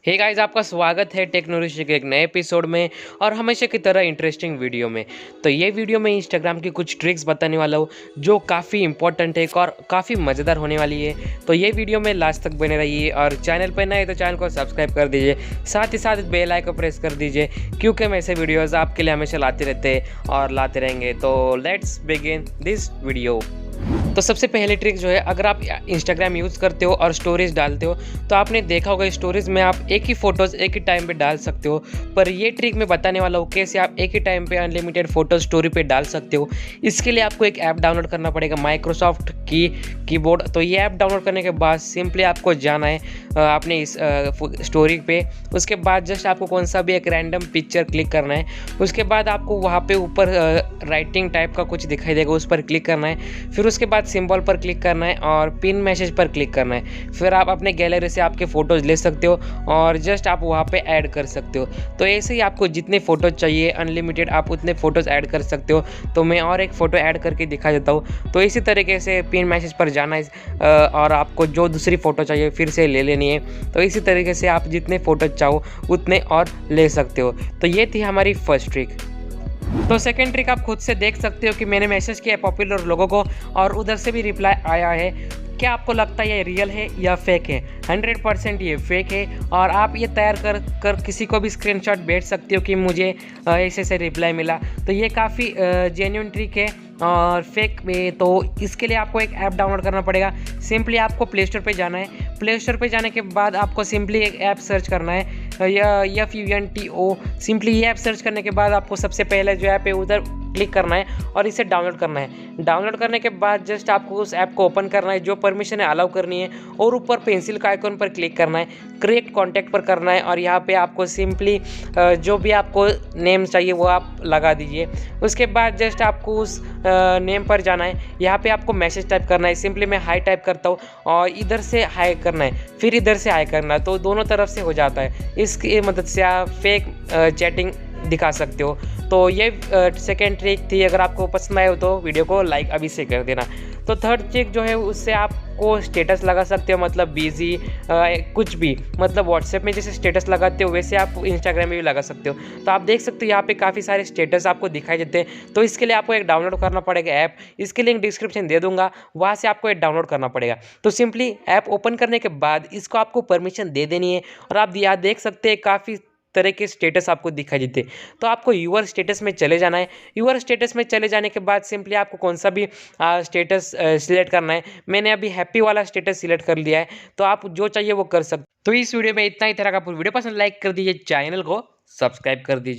Hey guys, आपका स्वागत है टेक्नोलॉजी के एक नए एपिसोड में और हमेशा की तरह इंटरेस्टिंग वीडियो में। तो ये वीडियो में इंस्टाग्राम की कुछ ट्रिक्स बताने वाला हूँ जो काफ़ी इंपॉर्टेंट है और काफ़ी मज़ेदार होने वाली है। तो ये वीडियो में लास्ट तक बने रहिए और चैनल पर नए तो चैनल को सब्सक्राइब कर दीजिए, साथ ही साथ बेल आइकन प्रेस कर दीजिए क्योंकि मैं ऐसे वीडियोज़ आपके लिए हमेशा लाते रहते हैं और लाते रहेंगे। तो लेट्स बिगिन दिस वीडियो। तो सबसे पहले ट्रिक जो है, अगर आप इंस्टाग्राम यूज़ करते हो और स्टोरीज डालते हो तो आपने देखा होगा स्टोरीज में आप एक ही फ़ोटोज़ एक ही टाइम पे डाल सकते हो। पर ये ट्रिक मैं बताने वाला हूँ कैसे आप एक ही टाइम पे अनलिमिटेड फ़ोटो स्टोरी पे डाल सकते हो। इसके लिए आपको एक ऐप डाउनलोड करना पड़ेगा, माइक्रोसॉफ्ट कीबोर्ड। तो ये ऐप डाउनलोड करने के बाद सिंपली आपको जाना है अपने इस स्टोरी पे। उसके बाद जस्ट आपको कौन सा भी एक रैंडम पिक्चर क्लिक करना है। उसके बाद आपको वहाँ पे ऊपर राइटिंग टाइप का कुछ दिखाई देगा, उस पर क्लिक करना है। फिर उसके बाद सिंबल पर क्लिक करना है और पिन मैसेज पर क्लिक करना है। फिर आप अपने गैलरी से आपके फ़ोटोज़ ले सकते हो और जस्ट आप वहाँ पे ऐड कर सकते हो। तो ऐसे ही आपको जितने फ़ोटोज़ चाहिए अनलिमिटेड आप उतने फ़ोटोज़ ऐड कर सकते हो। तो मैं और एक फ़ोटो ऐड करके दिखा देता हूँ। तो इसी तरीके से पिन मैसेज पर जाना है और आपको जो दूसरी फ़ोटो चाहिए फिर से ले लेनी है। तो इसी तरीके से आप जितने फ़ोटोज़ चाहो उतने और ले सकते हो। तो ये थी हमारी फर्स्ट ट्रिक। तो सेकंड ट्रिक आप खुद से देख सकते हो कि मैंने मैसेज किया पॉपुलर लोगों को और उधर से भी रिप्लाई आया है। क्या आपको लगता है ये रियल है या फेक है? 100% ये फेक है और आप ये तैयार कर किसी को भी स्क्रीनशॉट भेज सकते हो कि मुझे ऐसे ऐसे रिप्लाई मिला। तो ये काफ़ी जेन्युइन ट्रिक है और फेक में। तो इसके लिए आपको एक ऐप डाउनलोड करना पड़ेगा। सिंपली आपको प्ले स्टोर पे जाना है। प्ले स्टोर पे जाने के बाद आपको सिंपली एक ऐप सर्च करना है, या FUNTO। सिंपली ये ऐप सर्च करने के बाद आपको सबसे पहले जो ऐप है उधर क्लिक करना है और इसे डाउनलोड करना है। डाउनलोड करने के बाद जस्ट आपको उस ऐप को ओपन करना है, जो परमिशन है अलाउ करनी है और ऊपर पेंसिल का आइकन पर क्लिक करना है, क्रिएट कॉन्टैक्ट पर करना है और यहाँ पे आपको सिंपली जो भी आपको नेम चाहिए वो आप लगा दीजिए। उसके बाद जस्ट आपको उस नेम पर जाना है। यहाँ पे आपको मैसेज टाइप करना है। सिंपली मैं हाई टाइप करता हूँ और इधर से हाई करना है, फिर इधर से हाई करना है। तो दोनों तरफ से हो जाता है। इसकी मदद से आप फेक चैटिंग दिखा सकते हो। तो ये सेकेंड ट्रिक थी। अगर आपको पसंद आए हो तो वीडियो को लाइक अभी से कर देना। तो थर्ड ट्रिक जो है उससे आपको स्टेटस लगा सकते हो, मतलब बिजी कुछ भी, मतलब व्हाट्सएप में जैसे स्टेटस लगाते हो वैसे आप इंस्टाग्राम में भी लगा सकते हो। तो आप देख सकते हो यहाँ पे काफ़ी सारे स्टेटस आपको दिखाई देते हैं। तो इसके लिए आपको एक डाउनलोड करना पड़ेगा ऐप। इसके लिंक डिस्क्रिप्शन दे दूंगा, वहाँ से आपको एक डाउनलोड करना पड़ेगा। तो सिंपली ऐप ओपन करने के बाद इसको आपको परमिशन दे देनी है और आप यहाँ देख सकते हैं काफ़ी तरह के स्टेटस आपको दिखाई देते। तो आपको यूअर स्टेटस में चले जाना है। यूअर स्टेटस में चले जाने के बाद सिंपली आपको कौन सा भी स्टेटस सिलेक्ट करना है। मैंने अभी हैप्पी वाला स्टेटस सिलेक्ट कर लिया है। तो आप जो चाहिए वो कर सकते। तो इस वीडियो में इतना ही। तरह का वीडियो पसंद लाइक कर दीजिए, चैनल को सब्सक्राइब कर दीजिए।